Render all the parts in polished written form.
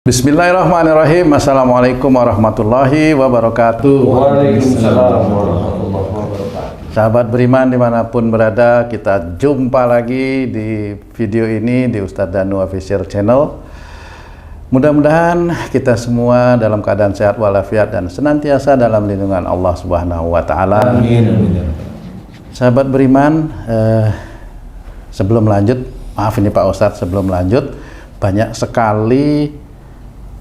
Bismillahirrahmanirrahim. Assalamualaikum warahmatullahi wabarakatuh. Waalaikumsalam warahmatullahi wabarakatuh. Sahabat beriman dimanapun berada, kita jumpa lagi di video ini di Ustadz Danu Official Channel. Mudah-mudahan kita semua dalam keadaan sehat walafiat dan senantiasa dalam lindungan Allah Subhanahu wa Ta'ala. Amin. Sahabat beriman, sebelum lanjut, maaf ini Pak Ustadz, sebelum lanjut, banyak sekali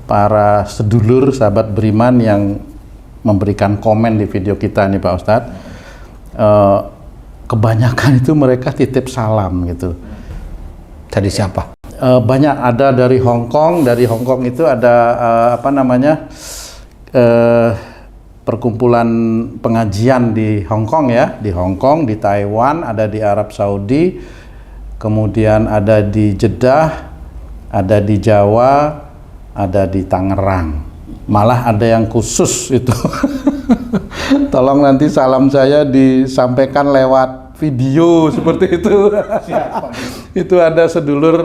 para sedulur sahabat beriman yang memberikan komen di video kita nih Pak Ustadz. Kebanyakan itu mereka titip salam gitu. Dari siapa? Banyak, ada dari Hong Kong. Dari Hong Kong itu ada perkumpulan pengajian di Hong Kong ya, di Hong Kong, di Taiwan, ada di Arab Saudi, kemudian ada di Jeddah, ada di Jawa, ada di Tangerang, malah ada yang khusus itu. Tolong nanti salam saya disampaikan lewat video seperti itu. Itu ada sedulur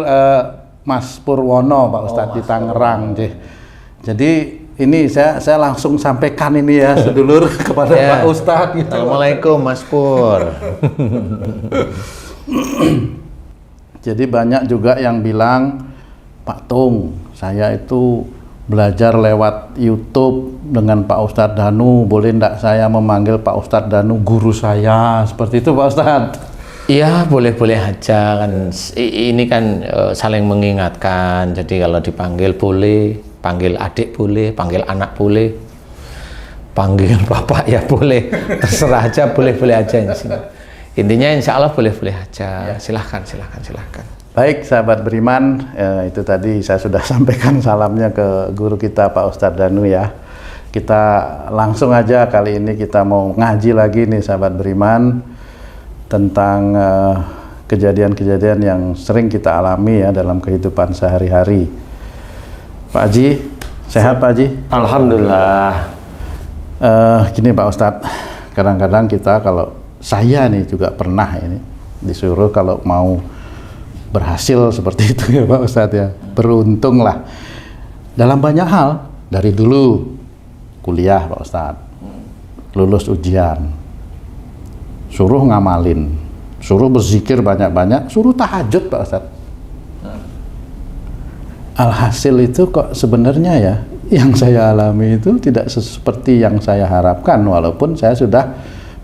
Mas Purwono Pak Ustadz di Tangerang. Jadi ini saya langsung sampaikan ini ya sedulur kepada Ya. Pak Ustadz. Gitu. Assalamualaikum Mas Pur. Jadi banyak juga yang bilang, Pak Tung, saya itu belajar lewat YouTube dengan Pak Ustadz Danu, boleh enggak saya memanggil Pak Ustadz Danu guru saya, seperti itu Pak Ustadz? Iya, boleh-boleh aja kan. Ini kan saling mengingatkan. Jadi kalau dipanggil boleh, panggil adik boleh, panggil anak boleh, panggil bapak ya boleh, terserah aja, boleh-boleh aja. Intinya insya Allah boleh-boleh aja. Silahkan. Baik sahabat beriman, itu tadi saya sudah sampaikan salamnya ke guru kita Pak Ustadz Danu ya. Kita langsung aja kali ini kita mau ngaji lagi nih sahabat beriman tentang kejadian-kejadian yang sering kita alami ya dalam kehidupan sehari-hari. Pak Haji, sehat Pak Haji? Alhamdulillah. Gini Pak Ustadz, kadang-kadang kita kalau saya nih juga pernah ini disuruh kalau mau berhasil seperti itu ya Pak Ustadz ya, beruntung lah dalam banyak hal. Dari dulu kuliah Pak Ustadz, lulus ujian, suruh ngamalin, suruh berzikir banyak-banyak, suruh tahajud Pak Ustadz. Alhasil itu kok sebenarnya ya yang saya alami itu tidak seperti yang saya harapkan, walaupun saya sudah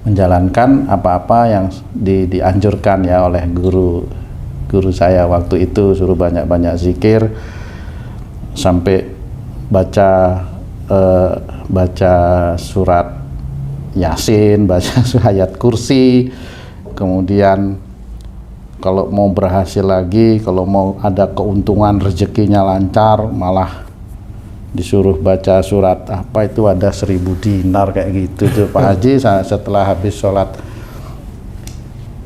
menjalankan apa-apa yang dianjurkan ya oleh guru saya waktu itu, suruh banyak-banyak zikir, sampai baca surat Yasin, baca ayat kursi, kemudian kalau mau berhasil lagi, kalau mau ada keuntungan rezekinya lancar, malah disuruh baca surat apa itu, ada 1000 dinar kayak gitu tuh Pak Haji setelah habis sholat.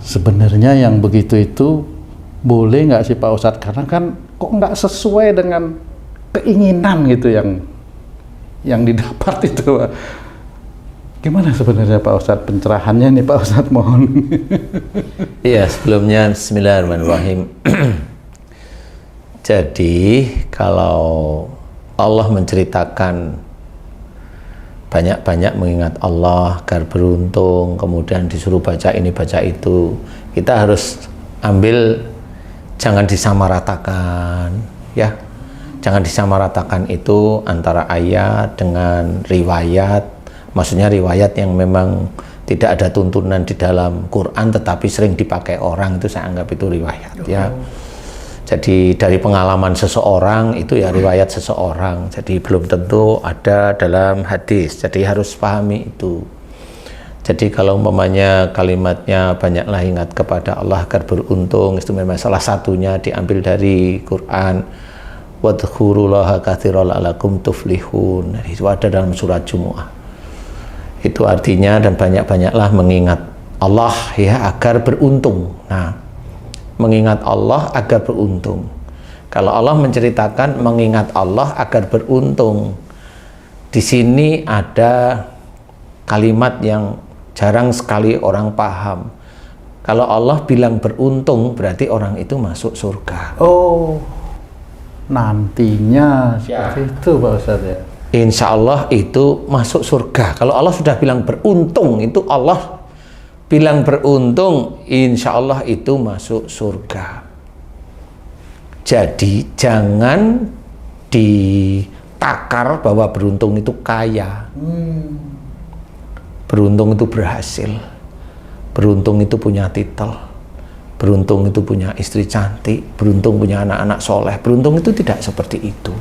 Sebenarnya yang begitu itu boleh nggak sih Pak Ustadz? Karena kan kok nggak sesuai dengan keinginan gitu yang didapat itu. Gimana sebenarnya Pak Ustadz pencerahannya nih Pak Ustadz, mohon. Iya, sebelumnya bismillahirrahmanirrahim. Jadi kalau Allah menceritakan banyak-banyak mengingat Allah agar beruntung, kemudian disuruh baca ini baca itu, kita harus ambil, jangan disamaratakan ya, jangan disamaratakan itu antara ayat dengan riwayat. Maksudnya riwayat yang memang tidak ada tuntunan di dalam Quran tetapi sering dipakai orang, itu saya anggap itu riwayat ya. Jadi dari pengalaman seseorang itu ya riwayat seseorang, jadi belum tentu ada dalam hadis, jadi harus pahami itu. Jadi kalau umpamanya kalimatnya banyaklah ingat kepada Allah agar beruntung, itu memang salah satunya diambil dari Quran. Wadhkurullaha katsiran la'allakum tuflihun. Itu ada dalam surat Jumu'ah. Itu artinya dan banyak-banyaklah mengingat Allah ya agar beruntung. Nah, mengingat Allah agar beruntung. Kalau Allah menceritakan mengingat Allah agar beruntung, di sini ada kalimat yang jarang sekali orang paham. Kalau Allah bilang beruntung, berarti orang itu masuk surga. Oh. nantinya seperti itu Pak Ustadz ya. Insya Allah itu masuk surga. Kalau Allah sudah bilang beruntung, itu Allah bilang beruntung, insya Allah itu masuk surga. Jadi jangan ditakar bahwa beruntung itu kaya. Beruntung itu berhasil. Beruntung itu punya titel. Beruntung itu punya istri cantik. Beruntung punya anak-anak soleh. Beruntung itu tidak seperti itu.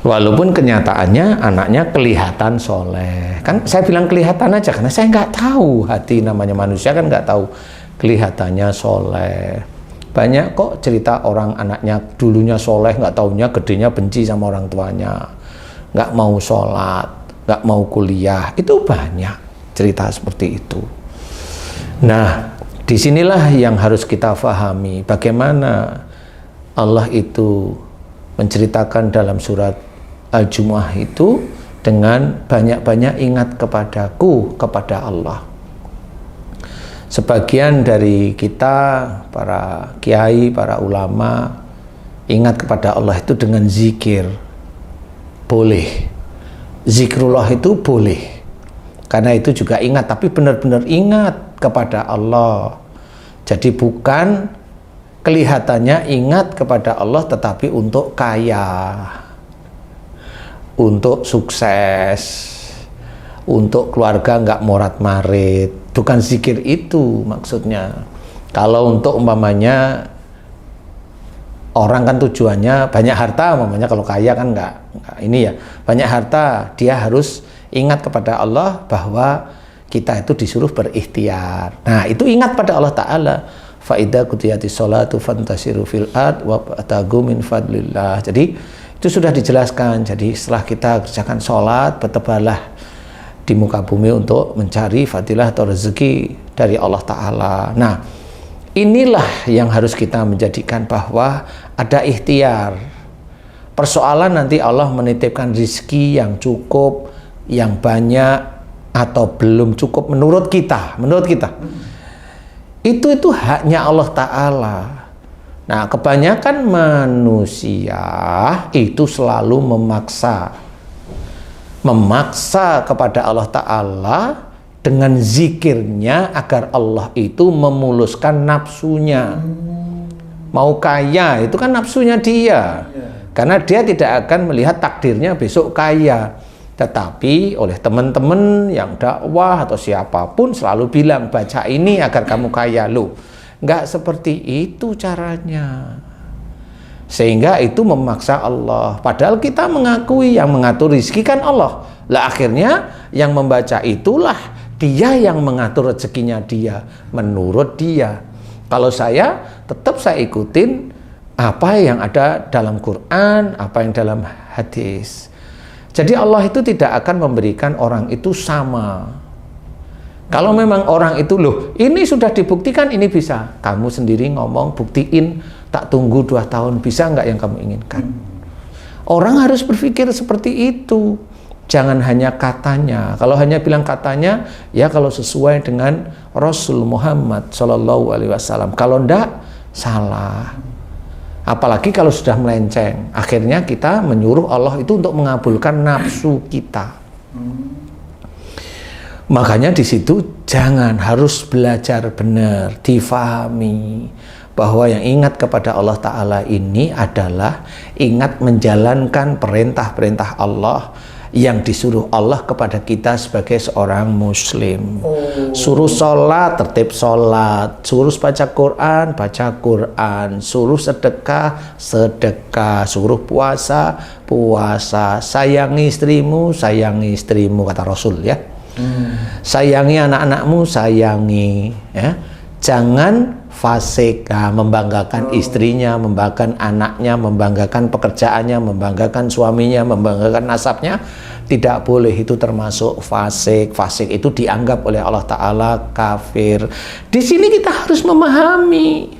Walaupun kenyataannya anaknya kelihatan soleh. Kan saya bilang kelihatan aja karena saya nggak tahu hati, namanya manusia kan nggak tahu. Kelihatannya soleh. Banyak kok cerita orang anaknya dulunya soleh, nggak taunya gedenya benci sama orang tuanya, nggak mau sholat, nggak mau kuliah. Itu banyak cerita seperti itu. Nah, disinilah yang harus kita pahami bagaimana Allah itu menceritakan dalam surat Al-Jumu'ah itu dengan banyak-banyak ingat kepadaku, kepada Allah. Sebagian dari kita, para kiai, para ulama, ingat kepada Allah itu dengan zikir. Boleh. Zikrullah itu boleh. Karena itu juga ingat, tapi benar-benar ingat kepada Allah. Jadi bukan kelihatannya ingat kepada Allah, tetapi untuk kaya, untuk sukses, untuk keluarga nggak morat-marit. Bukan zikir itu maksudnya. Kalau untuk umpamanya orang kan tujuannya banyak harta, umpamanya kalau kaya kan nggak ini ya, banyak harta, dia harus ingat kepada Allah bahwa kita itu disuruh berikhtiar. Nah, itu ingat pada Allah Ta'ala. Fa idza qudiyatish sholatu fantasiru fil ard wabtagu min fadlillah. Jadi itu sudah dijelaskan. Jadi setelah kita kerjakan sholat, bertebalah di muka bumi untuk mencari fadilah atau rezeki dari Allah Ta'ala. Nah, inilah yang harus kita menjadikan bahwa ada ikhtiar. Persoalan nanti Allah menitipkan rezeki yang cukup, yang banyak, atau belum cukup menurut kita. Itu haknya Allah Ta'ala. Nah, kebanyakan manusia itu selalu memaksa kepada Allah Ta'ala dengan zikirnya agar Allah itu memuluskan nafsunya. Mau kaya itu kan nafsunya dia, karena dia tidak akan melihat takdirnya besok kaya. Tetapi oleh teman-teman yang dakwah atau siapapun selalu bilang, baca ini agar kamu kaya. Loh, nggak seperti itu caranya. Sehingga itu memaksa Allah. Padahal kita mengakui yang mengatur rezeki kan Allah. Lah akhirnya yang membaca itulah dia yang mengatur rezekinya dia, menurut dia. Kalau saya, tetap saya ikutin apa yang ada dalam Quran, apa yang dalam hadis. Jadi Allah itu tidak akan memberikan orang itu sama. Kalau memang orang itu, loh ini sudah dibuktikan ini bisa, kamu sendiri ngomong buktiin, tak tunggu 2 tahun, bisa nggak yang kamu inginkan? Orang harus berpikir seperti itu. Jangan hanya katanya. Kalau hanya bilang katanya, ya kalau sesuai dengan Rasul Muhammad SAW. Kalau enggak, salah. Apalagi kalau sudah melenceng, akhirnya kita menyuruh Allah itu untuk mengabulkan nafsu kita. Makanya di situ jangan, harus belajar benar, difahami bahwa yang ingat kepada Allah Ta'ala ini adalah ingat menjalankan perintah-perintah Allah yang disuruh Allah kepada kita sebagai seorang muslim. Suruh sholat, tertib sholat. Suruh baca Quran, suruh sedekah, sedekah. Suruh puasa, puasa. Sayangi istrimu, kata Rasul ya. Sayangi anak-anakmu, sayangi ya. Jangan fasik, membanggakan istrinya, membanggakan anaknya, membanggakan pekerjaannya, membanggakan suaminya, membanggakan nasabnya. Tidak boleh, itu termasuk fasik. Fasik itu dianggap oleh Allah Ta'ala kafir. Di sini kita harus memahami.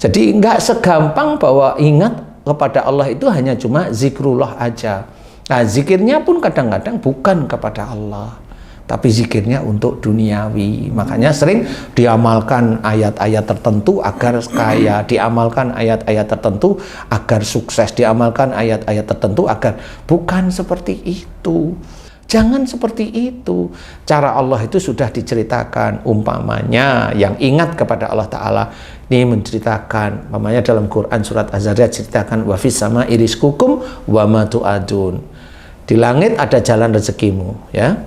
Jadi nggak segampang bahwa ingat kepada Allah itu hanya cuma zikrullah aja. Nah, zikirnya pun kadang-kadang bukan kepada Allah, tapi zikirnya untuk duniawi. Makanya sering diamalkan ayat-ayat tertentu agar kaya, diamalkan ayat-ayat tertentu agar sukses, diamalkan ayat-ayat tertentu agar bukan seperti itu. Jangan seperti itu. Cara Allah itu sudah diceritakan. Umpamanya yang ingat kepada Allah Ta'ala ini menceritakan, umpamanya dalam Quran surat Az-Zariyat ceritakan wa fis sama'i rizqukum wa ma tu'adun. Di langit ada jalan rezekimu, ya.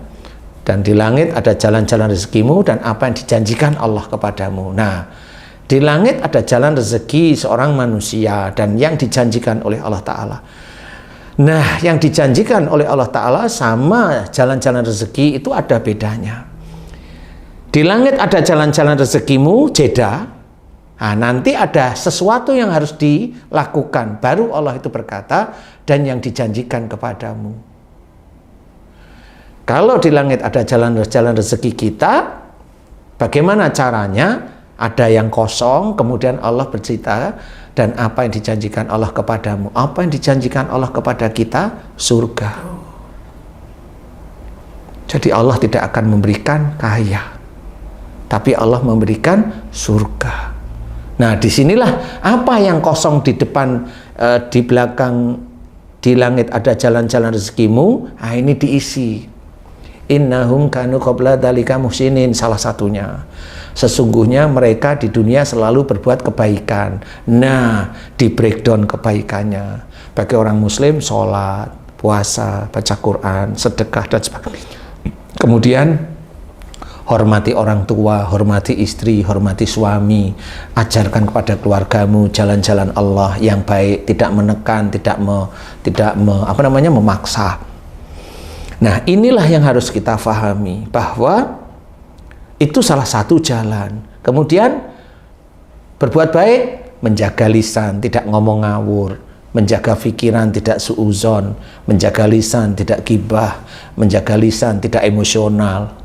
Dan di langit ada jalan-jalan rezekimu dan apa yang dijanjikan Allah kepadamu. Nah, di langit ada jalan rezeki seorang manusia dan yang dijanjikan oleh Allah Ta'ala. Nah, yang dijanjikan oleh Allah Ta'ala sama jalan-jalan rezeki itu ada bedanya. Di langit ada jalan-jalan rezekimu, jeda. Nah, nanti ada sesuatu yang harus dilakukan. Baru Allah itu berkata, dan yang dijanjikan kepadamu. Kalau di langit ada jalan-jalan rezeki kita, bagaimana caranya? Ada yang kosong, kemudian Allah bercerita, dan apa yang dijanjikan Allah kepadamu? Apa yang dijanjikan Allah kepada kita? Surga. Jadi Allah tidak akan memberikan kaya, tapi Allah memberikan surga. Nah, disinilah apa yang kosong di depan, di belakang, di langit ada jalan-jalan rezekimu. Nah, ini diisi. Innahum kanu qabla dzalika muhsinin, salah satunya. Sesungguhnya mereka di dunia selalu berbuat kebaikan. Nah, di breakdown kebaikannya. Bagi orang muslim, sholat, puasa, baca Quran, sedekah, dan sebagainya. Kemudian, hormati orang tua, hormati istri, hormati suami. Ajarkan kepada keluargamu jalan-jalan Allah yang baik, tidak menekan, tidak memaksa. Nah, inilah yang harus kita pahami, bahwa itu salah satu jalan. Kemudian berbuat baik, menjaga lisan, tidak ngomong ngawur, menjaga pikiran, tidak suudzon, menjaga lisan, tidak gibah, menjaga lisan, tidak emosional,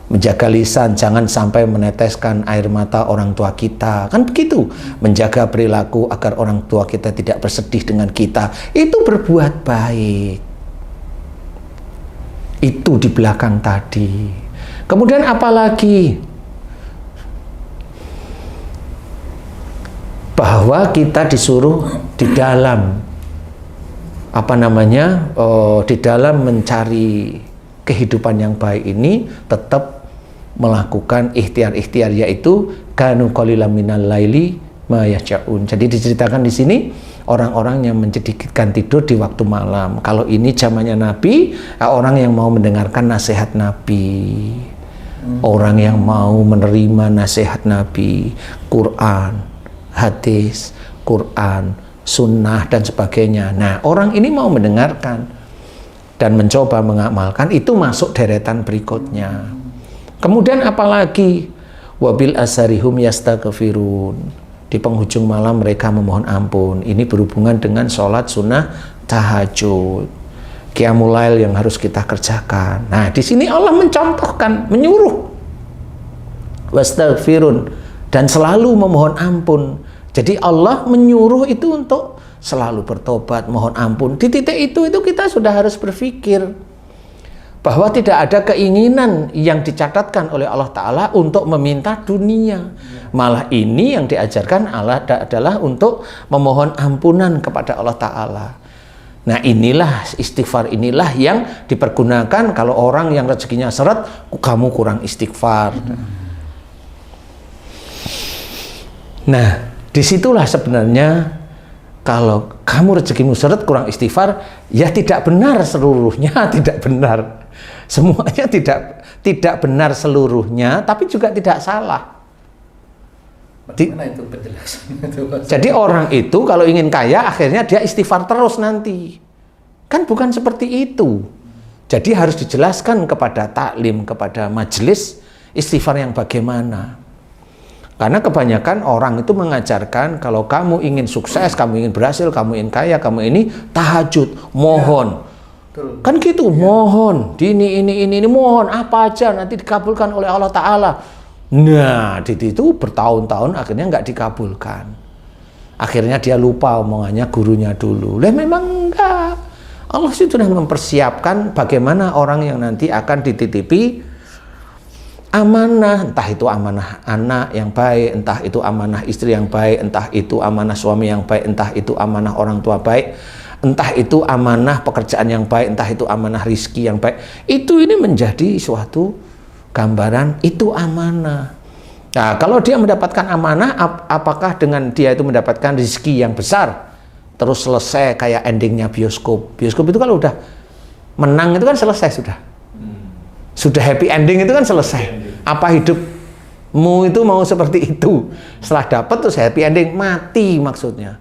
menjaga lisan, jangan sampai meneteskan air mata orang tua kita. Kan begitu, menjaga perilaku agar orang tua kita tidak bersedih dengan kita. Itu berbuat baik. Itu di belakang tadi. Kemudian apalagi? Bahwa kita disuruh di dalam di dalam mencari kehidupan yang baik ini tetap melakukan ikhtiar-ikhtiar, yaitu kanu qalilan minal laili ma yahjaun. Jadi diceritakan di sini orang-orang yang menjedikkan tidur di waktu malam. Kalau ini zamannya Nabi, orang yang mau mendengarkan nasihat Nabi, orang yang mau menerima nasihat Nabi, Quran, hadis, Quran, sunnah, dan sebagainya. Nah, orang ini mau mendengarkan dan mencoba mengamalkan, itu masuk deretan berikutnya. Kemudian apalagi? Wabil asharihum yastaghfirun. Di penghujung malam mereka memohon ampun. Ini berhubungan dengan sholat sunnah tahajud, qiyamul lail yang harus kita kerjakan. Nah, di sini Allah mencontohkan, menyuruh wastaghfirun, dan selalu memohon ampun. Jadi Allah menyuruh itu untuk selalu bertobat, mohon ampun. Di titik itu kita sudah harus berpikir bahwa tidak ada keinginan yang dicatatkan oleh Allah Ta'ala untuk meminta dunia. Malah ini yang diajarkan Allah adalah untuk memohon ampunan kepada Allah Ta'ala. Nah, inilah istighfar, inilah yang dipergunakan kalau orang yang rezekinya seret, kamu kurang istighfar. Nah, disitulah sebenarnya kalau kamu rezekimu seret kurang istighfar, ya tidak benar seluruhnya, tidak benar. Semuanya tidak benar seluruhnya, tapi juga tidak salah. Bagaimana itu penjelasannya itu? Jadi orang itu kalau ingin kaya, akhirnya dia istighfar terus nanti. Kan bukan seperti itu. Jadi harus dijelaskan kepada taklim, kepada majelis, istighfar yang bagaimana. Karena kebanyakan orang itu mengajarkan kalau kamu ingin sukses, kamu ingin berhasil, kamu ingin kaya, kamu ini tahajud, mohon. Kan gitu, mohon, ini mohon apa aja nanti dikabulkan oleh Allah Ta'ala. Nah, di situ bertahun-tahun akhirnya nggak dikabulkan. Akhirnya dia lupa omongannya gurunya dulu. Lah memang enggak. Allah sudah mempersiapkan bagaimana orang yang nanti akan dititipi amanah, entah itu amanah anak yang baik, entah itu amanah istri yang baik, entah itu amanah suami yang baik, entah itu amanah orang tua baik, entah itu amanah pekerjaan yang baik, entah itu amanah rizki yang baik. Itu ini menjadi suatu gambaran itu amanah. Nah, kalau dia mendapatkan amanah, apakah dengan dia itu mendapatkan rizki yang besar terus selesai kayak endingnya bioskop? Bioskop itu kalau udah menang itu kan selesai sudah happy ending itu kan selesai. Apa hidupmu itu mau seperti itu? Setelah dapat terus happy ending, mati maksudnya?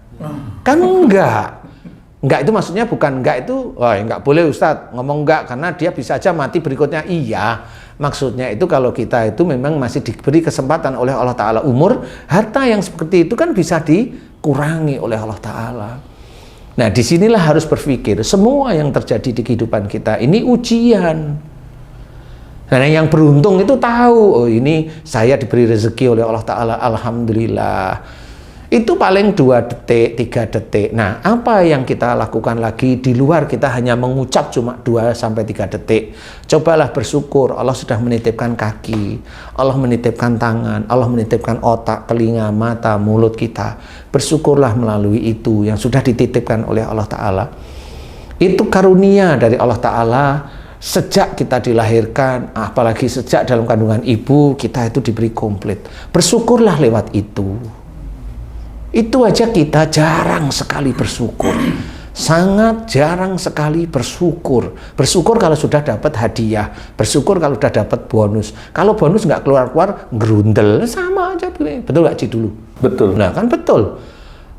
Kan enggak itu maksudnya bukan enggak itu, wah enggak boleh Ustadz ngomong enggak karena dia bisa aja mati berikutnya. Iya, maksudnya itu kalau kita itu memang masih diberi kesempatan oleh Allah Ta'ala umur, harta yang seperti itu kan bisa dikurangi oleh Allah Ta'ala. Nah disinilah harus berpikir, semua yang terjadi di kehidupan kita ini ujian. Nah yang beruntung itu tahu, oh ini saya diberi rezeki oleh Allah Ta'ala, alhamdulillah. Itu paling 2 detik, 3 detik. Nah apa yang kita lakukan lagi di luar kita hanya mengucap cuma 2-3 detik. Cobalah bersyukur, Allah sudah menitipkan kaki, Allah menitipkan tangan, Allah menitipkan otak, telinga, mata, mulut kita. Bersyukurlah melalui itu yang sudah dititipkan oleh Allah Ta'ala. Itu karunia dari Allah Ta'ala. Sejak kita dilahirkan, apalagi sejak dalam kandungan ibu, kita itu diberi komplit. Bersyukurlah lewat itu. Itu aja kita jarang sekali bersyukur. Sangat jarang sekali bersyukur. Bersyukur kalau sudah dapat hadiah. Bersyukur kalau sudah dapat bonus. Kalau bonus nggak keluar-keluar, gerundel. Sama aja. Betul nggak Ci dulu? Betul. Nah kan betul.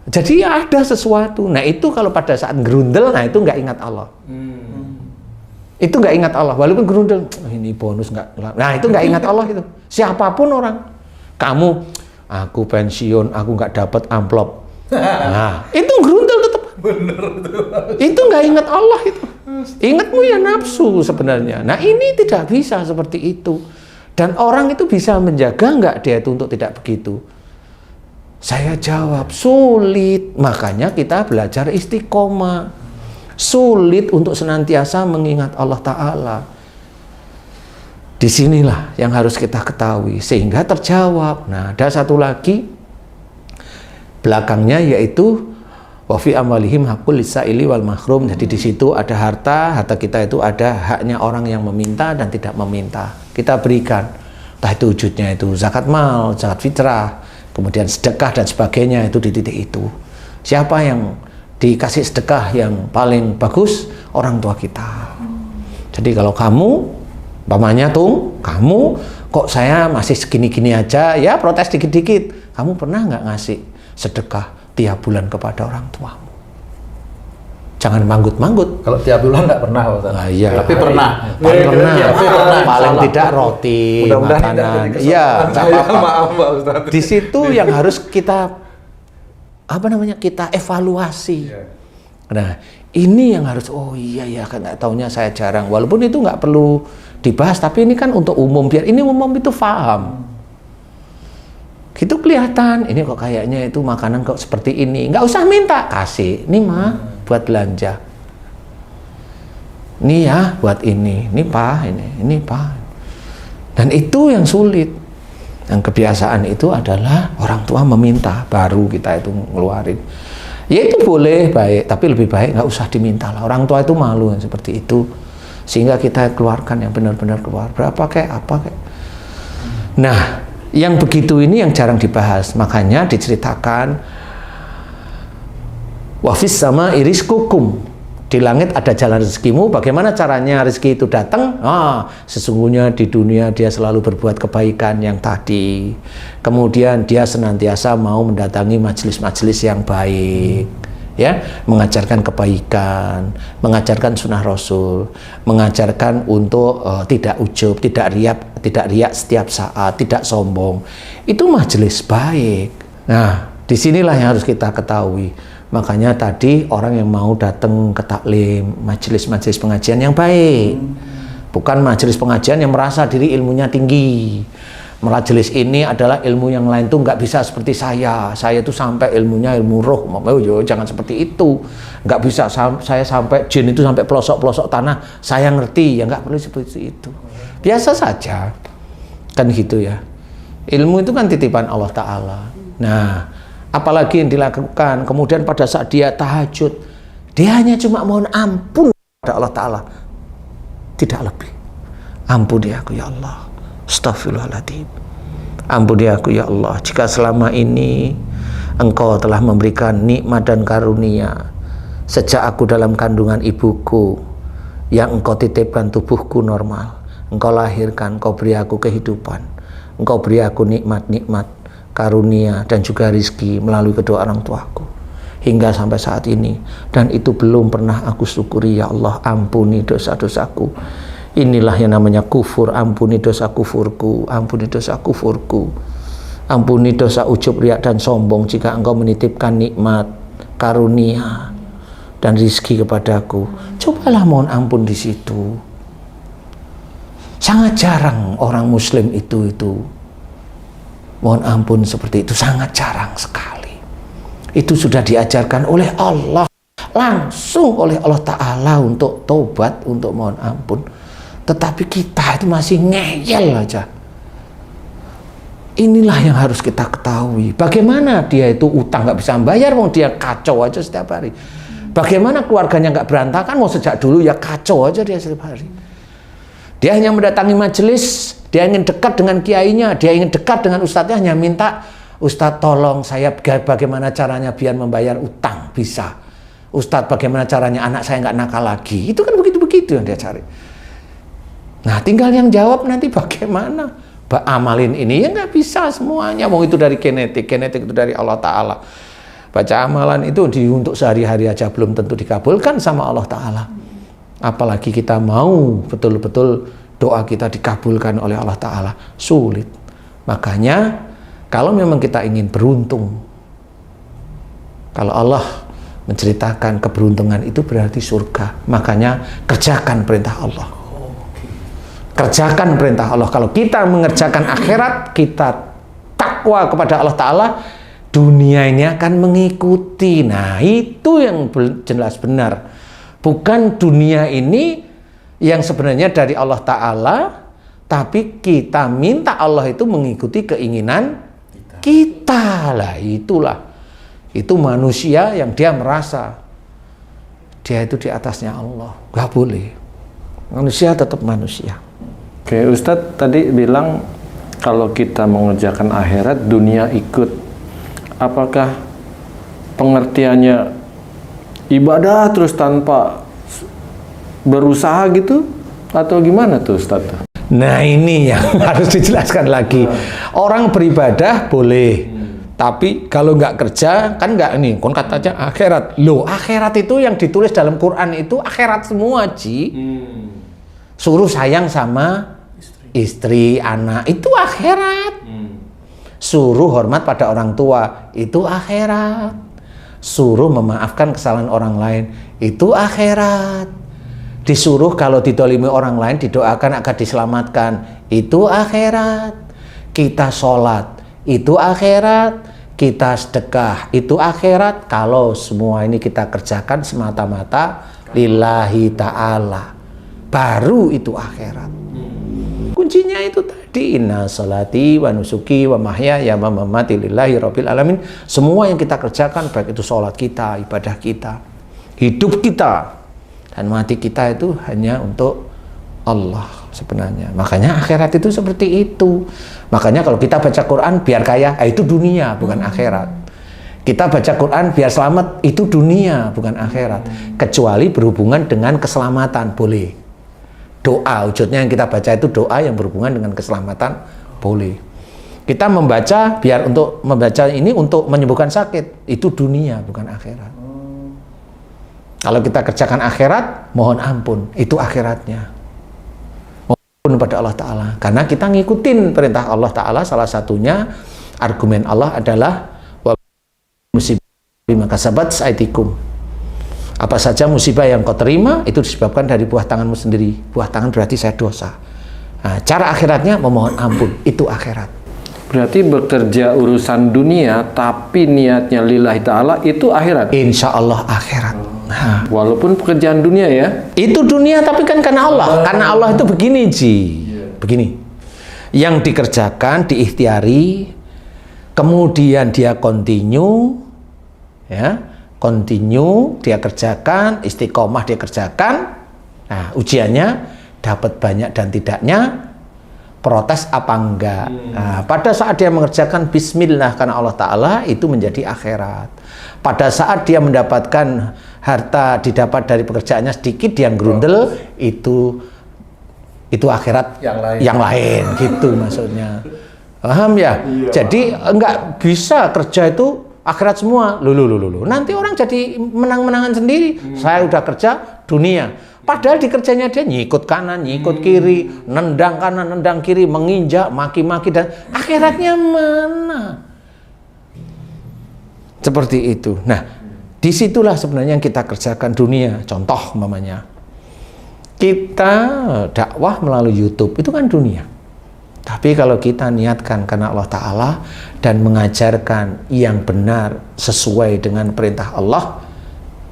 Jadi ada sesuatu. Nah itu kalau pada saat gerundel, nah itu nggak ingat Allah. Itu nggak ingat Allah, walaupun gerundel, ini bonus nggak, nah itu nggak ingat Allah itu. Siapapun orang, kamu, aku pensiun, aku nggak dapat amplop, nah itu gerundel tetap. Bener tuh. Itu nggak ingat Allah itu. Ingatmu ya nafsu sebenarnya. Nah ini tidak bisa seperti itu. Dan orang itu bisa menjaga nggak dia itu untuk tidak begitu? Saya jawab sulit. Makanya kita belajar istiqomah. Sulit untuk senantiasa mengingat Allah Ta'ala. Disinilah yang harus kita ketahui sehingga terjawab. Nah, ada satu lagi belakangnya yaitu wa fi amalihim haqqul lisaili wal mahrum. Jadi di situ ada harta kita itu ada haknya orang yang meminta dan tidak meminta. Kita berikan. Entah itu wujudnya itu zakat mal, zakat fitrah, kemudian sedekah dan sebagainya itu di titik itu. Siapa yang dikasih sedekah yang paling bagus? Orang tua kita. Jadi kalau kamu, umpamanya kamu kok saya masih segini-gini aja, ya protes dikit-dikit. Kamu pernah nggak ngasih sedekah tiap bulan kepada orang tuamu? Jangan manggut-manggut. Kalau tiap bulan nggak pernah, Ustaz. Nah, iya. Tapi pernah. Paling tidak roti, makanan. Iya, nggak apa-apa. Maaf, Pak Ustaz. Di situ yang harus kita kita evaluasi. Nah ini yang harus, oh iya ya kan nggak taunya saya jarang, walaupun itu nggak perlu dibahas, tapi ini kan untuk umum, biar ini umum itu paham. Gitu kelihatan, ini kok kayaknya itu makanan kok seperti ini, nggak usah minta, kasih, ini mah buat belanja, ini ya buat ini pak, ini pak. Dan itu yang sulit. Yang kebiasaan itu adalah orang tua meminta, baru kita itu ngeluarin. Ya itu boleh, baik, tapi lebih baik nggak usah diminta lah. Orang tua itu malu yang seperti itu. Sehingga kita keluarkan yang benar-benar keluar. Berapa kayak, apa kayak. Nah, yang begitu ini yang jarang dibahas. Makanya diceritakan, wafis sama iriskukum. Di langit ada jalan rezekimu. Bagaimana caranya rezeki itu datang? Sesungguhnya di dunia dia selalu berbuat kebaikan yang tadi. Kemudian dia senantiasa mau mendatangi majelis-majelis yang baik, ya, mengajarkan kebaikan, mengajarkan sunnah Rasul, mengajarkan untuk tidak ujub, tidak riak setiap saat, tidak sombong. Itu majelis baik. Nah, disinilah yang harus kita ketahui. Makanya tadi orang yang mau datang ke taklim, majelis-majelis pengajian yang baik, bukan majelis pengajian yang merasa diri ilmunya tinggi, majelis ini adalah ilmu yang lain tuh nggak bisa seperti saya tuh sampai ilmunya ilmu roh, jangan seperti itu, nggak bisa saya sampai jin itu sampai pelosok-pelosok tanah saya ngerti, ya nggak perlu seperti itu, biasa saja kan gitu ya. Ilmu itu kan titipan Allah Ta'ala. Nah, apalagi yang dilakukan kemudian pada saat dia tahajud, dia hanya cuma mohon ampun kepada Allah Ta'ala, tidak lebih. Ampuni aku ya Allah, astagfirullahaladzim, ampuni aku ya Allah, jika selama ini Engkau telah memberikan nikmat dan karunia sejak aku dalam kandungan ibuku, yang Engkau titipkan tubuhku normal, Engkau lahirkan, Engkau beri aku kehidupan, Engkau beri aku nikmat-nikmat karunia dan juga rizki melalui kedua orang tuaku hingga sampai saat ini, dan itu belum pernah aku syukuri. Ya Allah, ampuni dosa-dosaku. Inilah yang namanya kufur. Ampuni dosa kufurku, ampuni dosa kufurku, ampuni dosa ujub, riak dan sombong jika Engkau menitipkan nikmat, karunia dan rizki kepadaku. Cobalah mohon ampun di situ. Sangat jarang orang muslim itu mohon ampun seperti itu, sangat jarang sekali. Itu sudah diajarkan oleh Allah, langsung oleh Allah Ta'ala untuk tobat, untuk mohon ampun. Tetapi kita itu masih ngeyel aja. Inilah yang harus kita ketahui. Bagaimana dia itu utang nggak bisa bayar, mau dia kacau aja setiap hari. Bagaimana keluarganya nggak berantakan, mau sejak dulu ya kacau aja dia setiap hari. Dia hanya mendatangi majelis, dia ingin dekat dengan kiainya, dia ingin dekat dengan ustadznya, hanya minta, Ustadz tolong saya bagaimana caranya biar membayar utang bisa. Ustadz bagaimana caranya anak saya nggak nakal lagi. Itu kan begitu-begitu yang dia cari. Nah tinggal yang jawab nanti bagaimana. Amalin ini ya nggak bisa semuanya. Mau itu dari genetik itu dari Allah Ta'ala. Baca amalan itu untuk sehari-hari aja belum tentu dikabulkan sama Allah Ta'ala. Apalagi kita mau betul-betul doa kita dikabulkan oleh Allah Ta'ala. Sulit. Makanya kalau memang kita ingin beruntung, kalau Allah menceritakan keberuntungan itu berarti surga, makanya kerjakan perintah Allah. Kerjakan perintah Allah. Kalau kita mengerjakan akhirat, kita takwa kepada Allah Ta'ala, dunia ini akan mengikuti. Nah itu yang jelas benar. Bukan dunia ini yang sebenarnya dari Allah Ta'ala, tapi kita minta Allah itu mengikuti keinginan kita lah. Itu manusia yang dia merasa dia itu di atasnya Allah. Gak boleh. Manusia tetap manusia. Oke, Ustadz tadi bilang kalau kita mengerjakan akhirat, dunia ikut. Apakah pengertiannya ibadah terus tanpa berusaha gitu? Atau gimana tuh Ustadz? Nah ini yang harus dijelaskan lagi. Orang beribadah boleh, tapi kalau nggak kerja kan nggak, ini kon katanya akhirat. Loh, akhirat itu yang ditulis dalam Quran itu akhirat semua, Ji. Suruh sayang sama istri, anak, itu akhirat. Suruh hormat pada orang tua, itu akhirat. Suruh memaafkan kesalahan orang lain, itu akhirat. Disuruh kalau didolimi orang lain didoakan agar diselamatkan, itu akhirat. Kita sholat, itu akhirat. Kita sedekah, itu akhirat. Kalau semua ini kita kerjakan semata-mata lillahi ta'ala, baru itu akhirat. Kuncinya itu tadi, inna salati wa nusuki wa mahyaya wa mamati lillahi rabbil alamin. Semua yang kita kerjakan, baik itu sholat kita, ibadah kita, hidup kita, dan mati kita itu hanya untuk Allah sebenarnya. Makanya akhirat itu seperti itu. Makanya kalau kita baca Quran biar kaya, itu dunia bukan akhirat. Kita baca Quran biar selamat, itu dunia bukan akhirat. Kecuali berhubungan dengan keselamatan, boleh. Doa, wujudnya yang kita baca itu doa yang berhubungan dengan keselamatan, boleh. Kita membaca biar untuk membaca ini untuk menyembuhkan sakit, itu dunia bukan akhirat. Kalau kita kerjakan akhirat, mohon ampun, itu akhiratnya. Mohon ampun kepada Allah Ta'ala. Karena kita ngikutin perintah Allah Ta'ala, salah satunya argumen Allah adalah musibah bima kasabat aidikum. Apa saja musibah yang kau terima, itu disebabkan dari buah tanganmu sendiri. Buah tangan berarti saya dosa. Nah, cara akhiratnya memohon ampun, itu akhirat. Berarti bekerja urusan dunia tapi niatnya lillahi ta'ala itu akhirat. Insya Allah akhirat. Nah, Walaupun pekerjaan dunia ya. itu dunia tapi kan karena Allah. Karena Allah itu begini Ji. Begini. Yang dikerjakan, diikhtiari, kemudian dia continue, ya, continue dia kerjakan, istiqomah dia kerjakan. Nah, ujiannya dapat banyak dan tidaknya, protes apa enggak. Nah, pada saat dia mengerjakan bismillah karena Allah Ta'ala, itu menjadi akhirat. Pada saat dia mendapatkan harta didapat dari pekerjaannya sedikit, dia grundel, itu akhirat yang lain gitu maksudnya. Paham ya? Jadi enggak bisa kerja itu akhirat semua. Loh. Nanti orang jadi menang-menangan sendiri. Saya udah kerja dunia. Padahal di kerjanya dia nyikut kanan, nyikut kiri, nendang kanan, nendang kiri, menginjak, maki-maki, dan akhiratnya mana? Seperti itu. Nah, disitulah sebenarnya yang kita kerjakan dunia. Contoh umpamanya, kita dakwah melalui YouTube, itu kan dunia. Tapi kalau kita niatkan karena Allah Ta'ala dan mengajarkan yang benar sesuai dengan perintah Allah,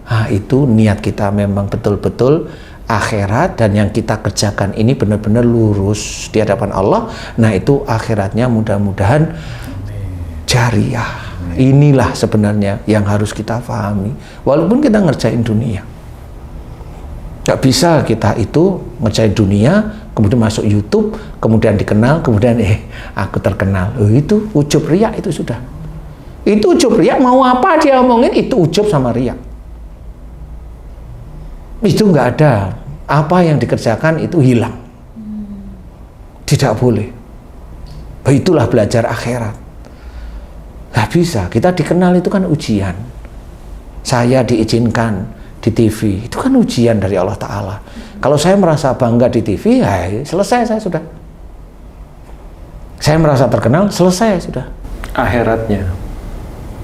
nah, itu niat kita memang betul-betul akhirat, dan yang kita kerjakan ini benar-benar lurus di hadapan Allah. Nah, itu akhiratnya mudah-mudahan jariah. Inilah sebenarnya yang harus kita pahami. Walaupun kita ngerjain dunia, gak bisa kita itu ngerjain dunia, kemudian masuk YouTube, kemudian dikenal, kemudian aku terkenal. Itu ujub riak, itu sudah. Itu ujub riak, mau apa dia omongin, itu ujub sama riak. Itu nggak ada. Apa yang dikerjakan itu hilang. Tidak boleh. Itulah belajar akhirat. Nggak bisa. Kita dikenal itu kan ujian. Saya diizinkan di TV, itu kan ujian dari Allah Ta'ala. Kalau saya merasa bangga di TV, ya selesai saya sudah. Saya merasa terkenal, selesai sudah. Akhiratnya.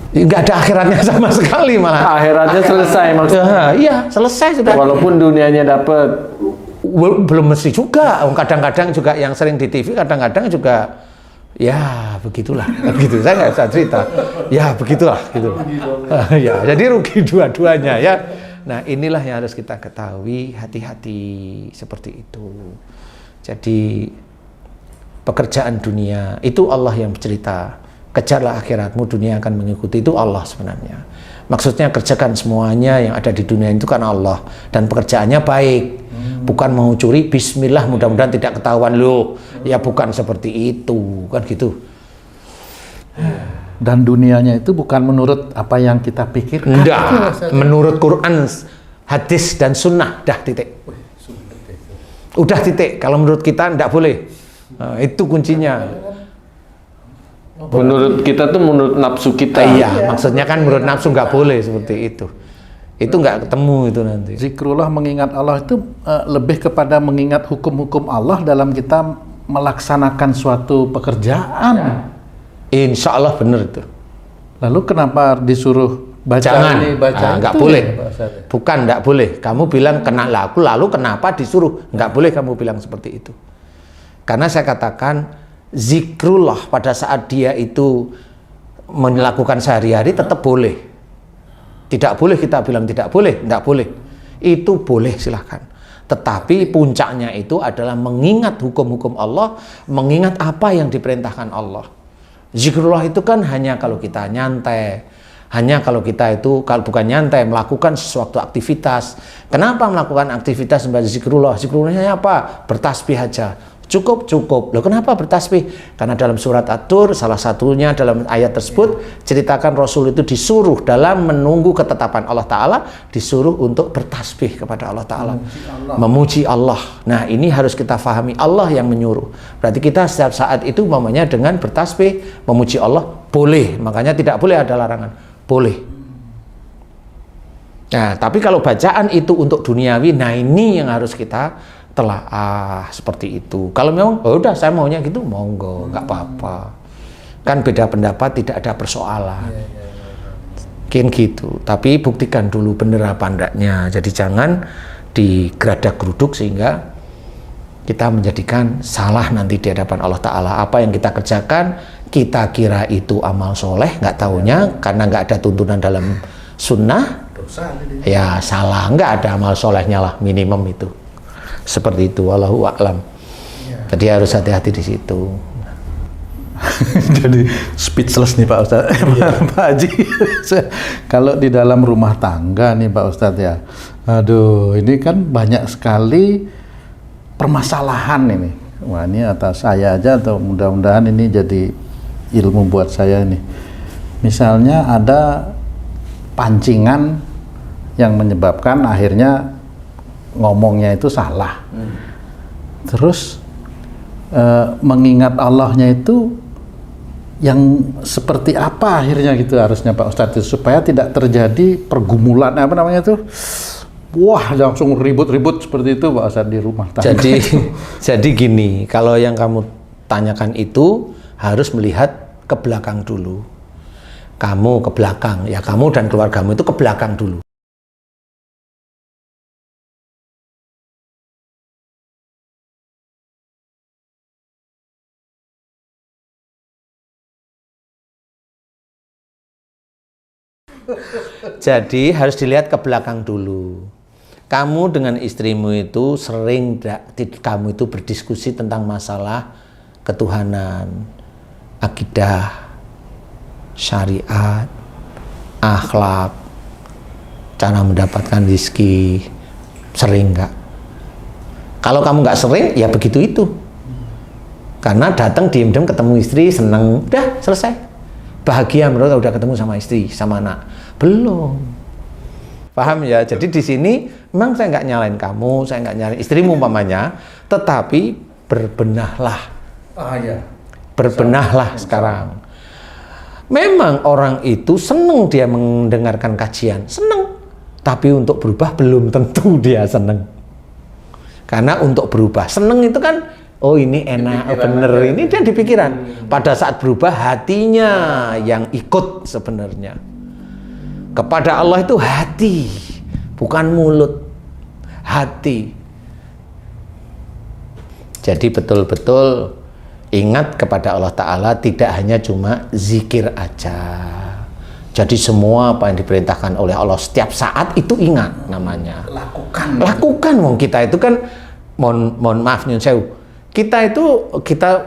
Nggak ada akhiratnya sama sekali malah. Akhiratnya selesai maksudnya. Iya, selesai sudah. Walaupun dunianya dapat. Belum mesti juga. Kadang-kadang juga yang sering di TV, kadang-kadang juga ya begitulah. Begitu. Saya nggak bisa cerita. Ya begitulah. Gitu. Ya, jadi rugi dua-duanya ya. Nah, inilah yang harus kita ketahui, hati-hati seperti itu. Jadi pekerjaan dunia itu Allah yang bercerita. Kejarlah akhiratmu, dunia akan mengikuti. Itu Allah sebenarnya. Maksudnya kerjakan semuanya yang ada di dunia itu kan Allah, dan pekerjaannya baik. Bukan mau curi, bismillah mudah-mudahan tidak ketahuan loh. Ya bukan seperti itu, kan gitu. Dan dunianya itu bukan menurut apa yang kita pikirkan. Enggak, menurut Quran, hadis dan sunnah, dah titik. Udah titik. Kalau menurut kita enggak boleh. Nah, itu kuncinya. Menurut kita tuh menurut nafsu kita. Iya, maksudnya kan menurut nafsu nggak boleh seperti itu. Itu nggak ketemu itu nanti. Zikrullah, mengingat Allah itu lebih kepada mengingat hukum-hukum Allah dalam kita melaksanakan suatu pekerjaan. Insya Allah benar itu. Lalu kenapa disuruh baca Jangan, ini, baca nggak itu? boleh. Bukan nggak boleh. Kamu bilang kenal aku, lalu kenapa disuruh? Nggak boleh kamu bilang seperti itu. Karena saya katakan zikrullah pada saat dia itu melakukan sehari-hari tetap boleh. Tidak boleh kita bilang tidak boleh, tidak boleh. Itu boleh silahkan. Tetapi puncaknya itu adalah mengingat hukum-hukum Allah, mengingat apa yang diperintahkan Allah. Zikrullah itu kan hanya kalau kita nyantai, hanya kalau kita itu, kalau bukan nyantai, melakukan sesuatu aktivitas. Kenapa melakukan aktivitas sebagai zikrullah? Zikrullahnya apa? Bertasbih aja. Cukup. Loh, kenapa bertasbih? Karena dalam surat At-Tur, salah satunya dalam ayat tersebut, ceritakan Rasul itu disuruh dalam menunggu ketetapan Allah Ta'ala, disuruh untuk bertasbih kepada Allah Ta'ala. Memuji Allah. Nah, ini harus kita fahami, Allah yang menyuruh. Berarti kita setiap saat itu umpamanya dengan bertasbih, memuji Allah, boleh. Makanya tidak boleh ada larangan. Boleh. Nah, tapi kalau bacaan itu untuk duniawi, nah ini yang harus kita telah seperti itu. Kalau memang udah saya maunya gitu, monggo, nggak apa-apa. Kan beda pendapat, tidak ada persoalan. Mungkin gitu. Tapi buktikan dulu bener apa enggaknya. Jadi jangan digeradak geruduk sehingga kita menjadikan salah nanti di hadapan Allah Ta'ala. Apa yang kita kerjakan, kita kira itu amal soleh, nggak taunya karena nggak ada tuntunan dalam sunnah, ya salah, nggak ada amal solehnya lah, minimum itu. Seperti itu, wallahu a'lam. Jadi harus hati-hati di situ. Jadi speechless nih Pak Ustadz. Pak Haji, kalau di dalam rumah tangga nih Pak Ustadz ya, aduh ini kan banyak sekali permasalahan ini. Wah, ini atas saya aja atau mudah-mudahan ini jadi ilmu buat saya ini. Misalnya ada pancingan yang menyebabkan akhirnya ngomongnya itu salah. Terus mengingat Allahnya itu yang seperti apa akhirnya gitu harusnya Pak Ustadz, supaya tidak terjadi pergumulan apa namanya tuh, wah langsung ribut-ribut seperti itu Pak Ustadz di rumah tangga. Jadi gini, kalau yang kamu tanyakan itu harus melihat ke belakang dulu. Kamu ke belakang, ya kamu dan keluargamu itu ke belakang dulu. Jadi harus dilihat ke belakang dulu. Kamu dengan istrimu itu sering kamu itu berdiskusi tentang masalah ketuhanan, akidah, syariat, akhlak, cara mendapatkan rezeki. Sering nggak? Kalau kamu nggak sering, ya begitu itu. Karena datang diem-diem ketemu istri, seneng, udah selesai. Bahagia menurut udah ketemu sama istri, sama anak. Belum. Paham ya? Jadi di sini memang saya nggak nyalain kamu, saya nggak nyalain istrimu umpamanya, tetapi berbenahlah. Berbenahlah sekarang. Memang orang itu seneng dia mendengarkan kajian, seneng. Tapi untuk berubah belum tentu dia seneng. Karena untuk berubah, seneng itu kan, oh ini enak, bener, ini dia di pikiran. Pada saat berubah hatinya yang ikut sebenarnya. Kepada Allah itu hati, bukan mulut, hati. Jadi betul-betul ingat kepada Allah Ta'ala, tidak hanya cuma zikir aja. Jadi semua apa yang diperintahkan oleh Allah setiap saat itu ingat namanya. Lakukan, wong kita itu kan, mohon maaf nyun sewu. Kita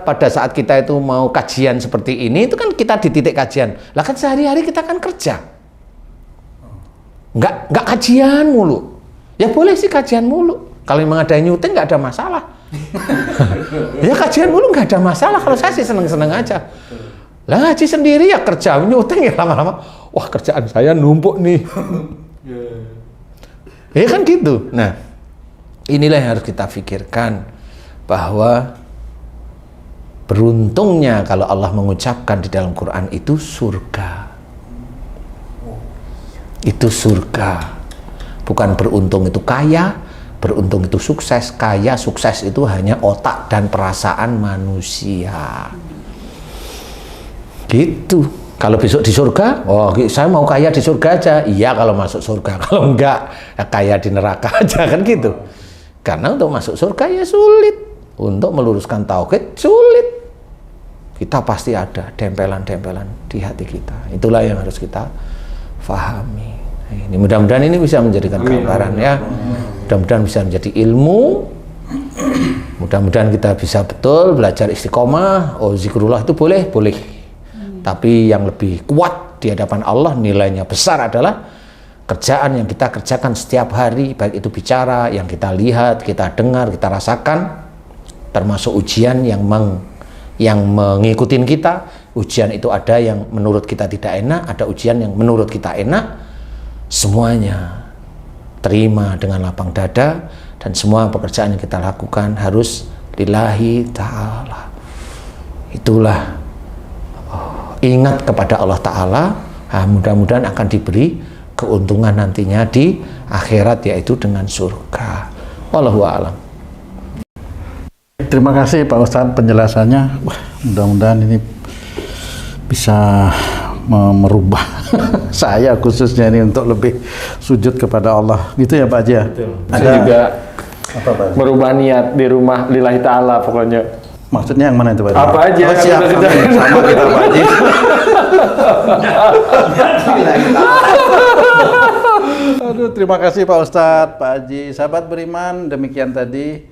pada saat kita itu mau kajian seperti ini, itu kan kita di titik kajian. Lah kan sehari-hari kita kan kerja. Nggak kajian mulu. Ya boleh sih kajian mulu. Kalau memang ada yang nyuting nggak ada masalah. Ya kajian mulu nggak ada masalah. Kalau saya sih seneng-seneng aja. Lah ngaji sendiri ya kerja, nyuting ya lama-lama. Wah kerjaan saya numpuk nih. Ya kan gitu. Nah inilah yang harus kita pikirkan. Bahwa beruntungnya kalau Allah mengucapkan di dalam Quran itu surga. Itu surga. Bukan beruntung itu kaya, beruntung itu sukses. Kaya, sukses itu hanya otak dan perasaan manusia. Gitu. Kalau besok di surga, oh saya mau kaya di surga aja. Iya kalau masuk surga. Kalau enggak, ya kaya di neraka aja kan gitu. Karena untuk masuk surga ya sulit. Untuk meluruskan tauhid sulit. Kita pasti ada dempelan-dempelan di hati kita. Itulah yang harus kita fahami. Ini mudah-mudahan ini bisa menjadikan gambaran ya. Mudah-mudahan bisa menjadi ilmu. Mudah-mudahan kita bisa betul belajar istiqomah. Oh zikrullah itu boleh. Tapi yang lebih kuat di hadapan Allah, nilainya besar adalah kerjaan yang kita kerjakan setiap hari, baik itu bicara, yang kita lihat, kita dengar, kita rasakan, termasuk ujian yang mengikutin kita. Ujian itu ada yang menurut kita tidak enak, ada ujian yang menurut kita enak. Semuanya terima dengan lapang dada, dan semua pekerjaan yang kita lakukan harus lillahi ta'ala. Itulah ingat kepada Allah Ta'ala. Mudah-mudahan akan diberi keuntungan nantinya di akhirat, yaitu dengan surga. Wallahu a'lam. Terima kasih Pak Ustadz penjelasannya. Wah, mudah-mudahan ini bisa merubah saya khususnya ini untuk lebih sujud kepada Allah. Gitu ya Pak Haji. Saya juga Apa Pak Haji? merubah niat di rumah lillahi ta'ala pokoknya. Maksudnya yang mana itu Pak Haji? Apa aja? Oh, siap, Kita- sama kita Pak Haji. Aduh, terima kasih Pak Ustadz, Pak Haji. Sahabat beriman, demikian tadi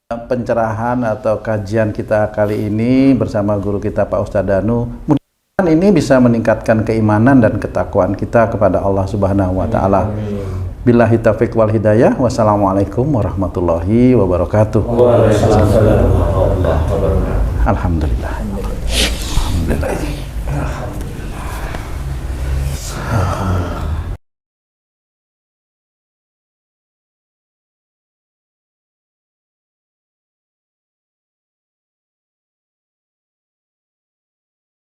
pencerahan atau kajian kita kali ini bersama guru kita Pak Ustadz Danu. Mudah-mudahan ini bisa meningkatkan keimanan dan ketakwaan kita kepada Allah Subhanahu wa taala. Billahi taufiq wal hidayah. Wassalamualaikum warahmatullahi wabarakatuh. Waalaikumsalam warahmatullahi wabarakatuh. Alhamdulillah.